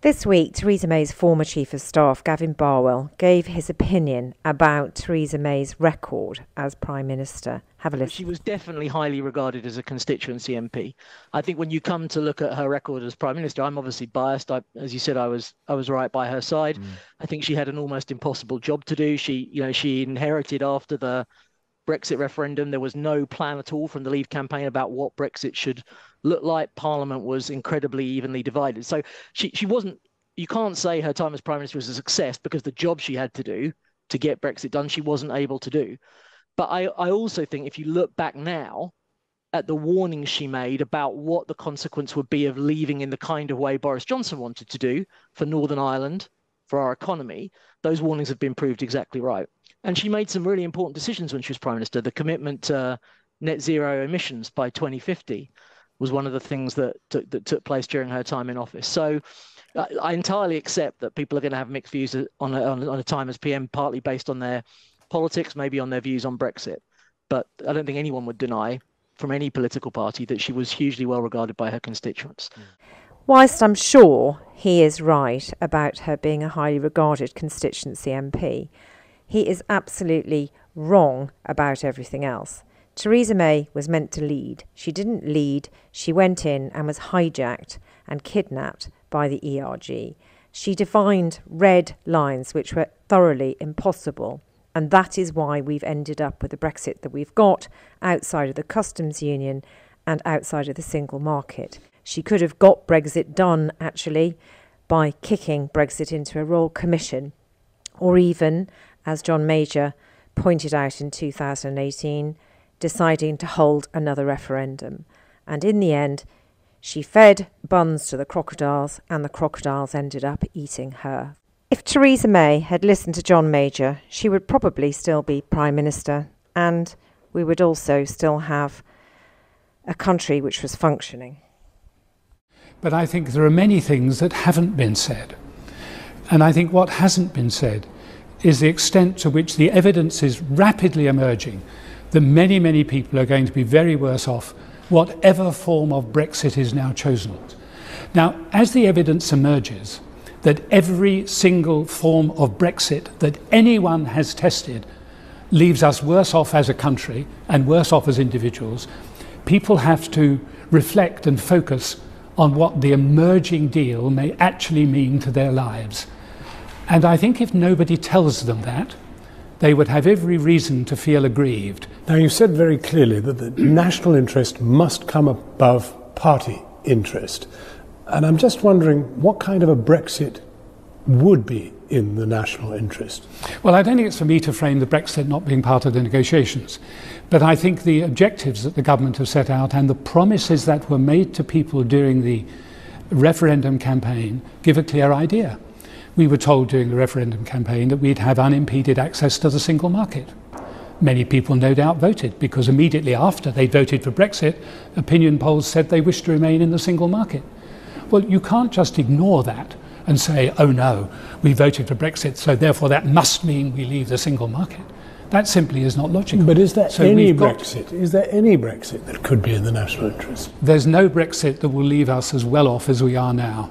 This week, Theresa May's former Chief of Staff, Gavin Barwell, gave his opinion about Theresa May's record as Prime Minister. Have a listen. She was definitely highly regarded as a constituency MP. I think when you come to look at her record as Prime Minister, I'm obviously biased. As you said, I was right by her side. I think she had an almost impossible job to do. She inherited after the Brexit referendum. There was no plan at all from the Leave campaign about what Brexit should look like. Parliament was incredibly evenly divided. So she wasn't, you can't say her time as Prime Minister was a success because the job she had to do to get Brexit done, she wasn't able to do. But I also think if you look back now at the warnings she made about what the consequence would be of leaving in the kind of way Boris Johnson wanted to do for Northern Ireland, for our economy, those warnings have been proved exactly right. And she made some really important decisions when she was Prime Minister. The commitment to net zero emissions by 2050 was one of the things that took place during her time in office. So I entirely accept that people are going to have mixed views on a time as PM, partly based on their politics, maybe on their views on Brexit. But I don't think anyone would deny from any political party that she was hugely well regarded by her constituents. Whilst I'm sure he is right about her being a highly regarded constituency MP, he is absolutely wrong about everything else. Theresa May was meant to lead. She didn't lead. She went in and was hijacked and kidnapped by the ERG. She defined red lines which were thoroughly impossible. And that is why we've ended up with the Brexit that we've got outside of the customs union and outside of the single market. She could have got Brexit done, actually, by kicking Brexit into a royal commission, or even, as John Major pointed out in 2018, deciding to hold another referendum. And in the end, she fed buns to the crocodiles, and the crocodiles ended up eating her. If Theresa May had listened to John Major, she would probably still be Prime Minister, and we would also still have a country which was functioning. But I think there are many things that haven't been said. And I think what hasn't been said is the extent to which the evidence is rapidly emerging that many, many people are going to be very worse off, whatever form of Brexit is now chosen. Now, as the evidence emerges that every single form of Brexit that anyone has tested leaves us worse off as a country and worse off as individuals, people have to reflect and focus on what the emerging deal may actually mean to their lives. And I think if nobody tells them that, they would have every reason to feel aggrieved. Now, you said very clearly that the national interest must come above party interest. And I'm just wondering what kind of a Brexit would be in the national interest? Well, I don't think it's for me to frame the Brexit not being part of the negotiations. But I think the objectives that the government have set out and the promises that were made to people during the referendum campaign give a clear idea. We were told during the referendum campaign that we'd have unimpeded access to the single market. Many people no doubt voted because immediately after they voted for Brexit, opinion polls said they wished to remain in the single market. Well, you can't just ignore that and say, oh no, we voted for Brexit, so therefore that must mean we leave the single market. That simply is not logical. But is there any Brexit? Is there any Brexit that could be in the national interest? There's no Brexit that will leave us as well off as we are now.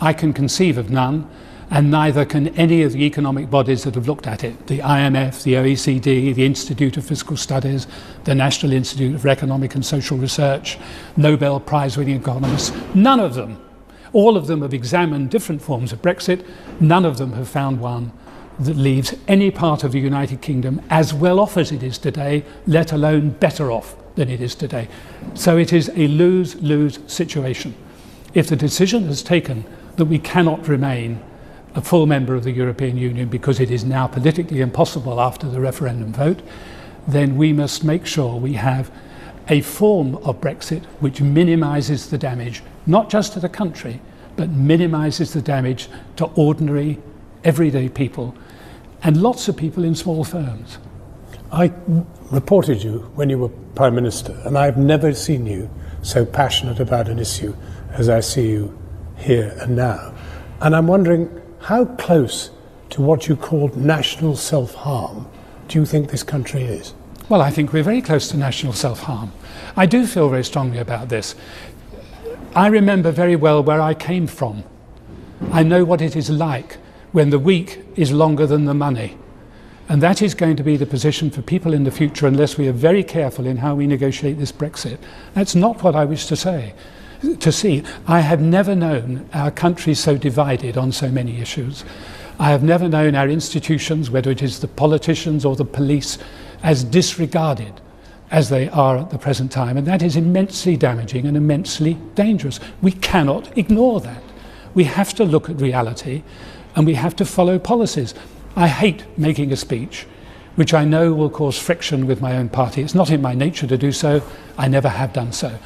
I can conceive of none, and neither can any of the economic bodies that have looked at it. The IMF, the OECD, the Institute of Fiscal Studies, the National Institute for Economic and Social Research, Nobel Prize-winning economists, none of them. All of them have examined different forms of Brexit. None of them have found one that leaves any part of the United Kingdom as well off as it is today, let alone better off than it is today. So it is a lose-lose situation. If the decision is taken that we cannot remain a full member of the European Union because it is now politically impossible after the referendum vote, then we must make sure we have a form of Brexit which minimises the damage, not just to the country, but minimises the damage to ordinary, everyday people and lots of people in small firms. I reported you when you were Prime Minister, and I've never seen you so passionate about an issue as I see you here and now. And I'm wondering, how close to what you called national self-harm do you think this country is? Well, I think we're very close to national self-harm. I do feel very strongly about this. I remember very well where I came from. I know what it is like when the week is longer than the money. And that is going to be the position for people in the future unless we are very careful in how we negotiate this Brexit. That's not what I wish to see. I have never known our country so divided on so many issues. I have never known our institutions, whether it is the politicians or the police, as disregarded as they are at the present time. And that is immensely damaging and immensely dangerous. We cannot ignore that. We have to look at reality and we have to follow policies. I hate making a speech, which I know will cause friction with my own party. It's not in my nature to do so. I never have done so.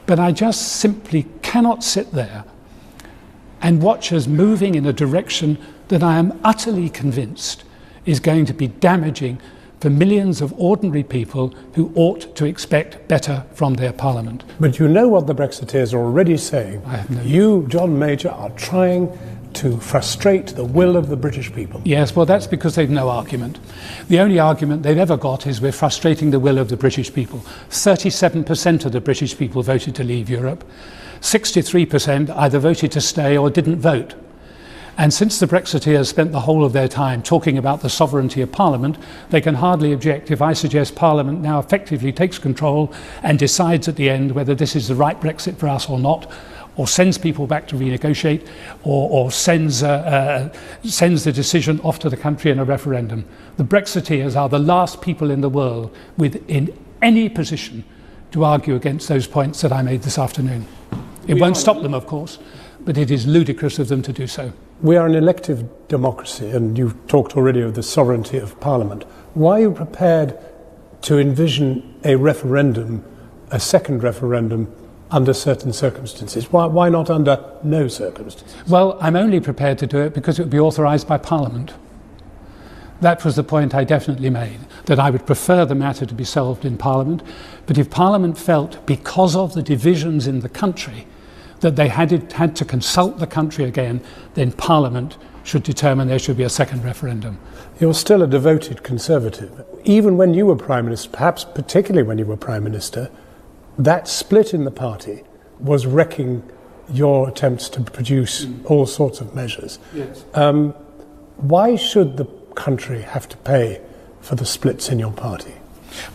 But I just simply cannot sit there and watch us moving in a direction that I am utterly convinced is going to be damaging for millions of ordinary people who ought to expect better from their parliament. But you know what the Brexiteers are already saying. I have no You, John Major, are trying to frustrate the will of the British people. Yes, well, that's because they've no argument. The only argument they've ever got is we're frustrating the will of the British people. 37% of the British people voted to leave Europe. 63% either voted to stay or didn't vote. And since the Brexiteers spent the whole of their time talking about the sovereignty of Parliament, they can hardly object if I suggest Parliament now effectively takes control and decides at the end whether this is the right Brexit for us or not, or sends people back to renegotiate, or sends the decision off to the country in a referendum. The Brexiteers are the last people in the world in any position to argue against those points that I made this afternoon. It won't stop them, of course, but it is ludicrous of them to do so. We are an elective democracy, and you've talked already of the sovereignty of Parliament. Why are you prepared to envision a referendum, a second referendum, under certain circumstances? Why not under no circumstances? Well, I'm only prepared to do it because it would be authorised by Parliament. That was the point I definitely made, that I would prefer the matter to be solved in Parliament. But if Parliament felt, because of the divisions in the country, that they had to consult the country again, then Parliament should determine there should be a second referendum. You're still a devoted Conservative. Even when you were Prime Minister, perhaps particularly when you were Prime Minister, that split in the party was wrecking your attempts to produce all sorts of measures. Yes. Why should the country have to pay for the splits in your party?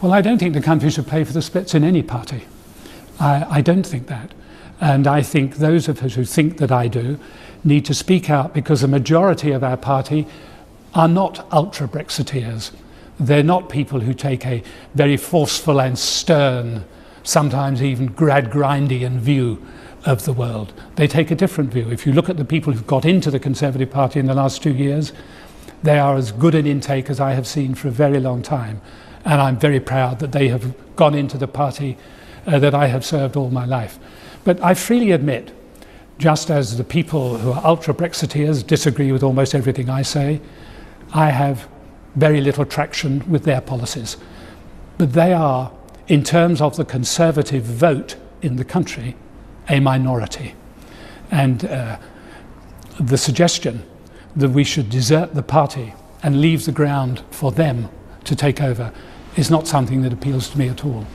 Well, I don't think the country should pay for the splits in any party. I don't think that. And I think those of us who think that I do need to speak out, because the majority of our party are not ultra-Brexiteers. They're not people who take a very forceful and stern, sometimes even Gradgrindian view of the world. They take a different view. If you look at the people who've got into the Conservative Party in the last 2 years, they are as good an intake as I have seen for a very long time. And I'm very proud that they have gone into the party that I have served all my life. But I freely admit, just as the people who are ultra-Brexiteers disagree with almost everything I say, I have very little traction with their policies. But they are, in terms of the Conservative vote in the country, a minority. And the suggestion that we should desert the party and leave the ground for them to take over is not something that appeals to me at all.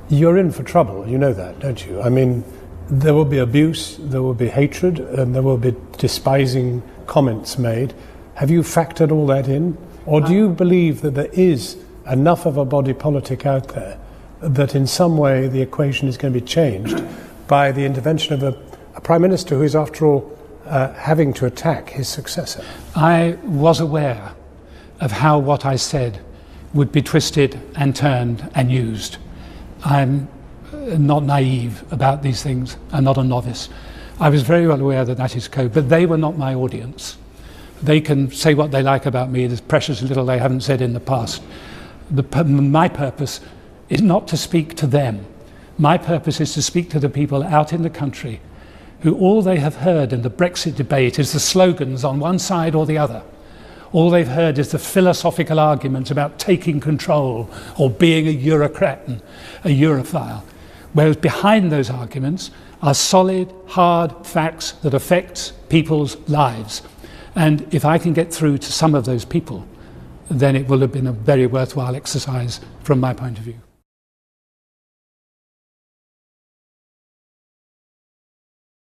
You're in for trouble, you know that, don't you? I mean, there will be abuse, there will be hatred, and there will be despising comments made. Have you factored all that in? Or do you believe that there is enough of a body politic out there that in some way the equation is going to be changed by the intervention of a Prime Minister who is, after all, having to attack his successor? I was aware of how what I said would be twisted and turned and used. I'm not naive about these things. I'm not a novice. I was very well aware that that is code, but they were not my audience. They can say what they like about me. There's precious little they haven't said in the past. My purpose is not to speak to them. My purpose is to speak to the people out in the country who all they have heard in the Brexit debate is the slogans on one side or the other. All they've heard is the philosophical arguments about taking control or being a Eurocrat and a Europhile. Whereas behind those arguments are solid, hard facts that affect people's lives. And if I can get through to some of those people, then it will have been a very worthwhile exercise from my point of view.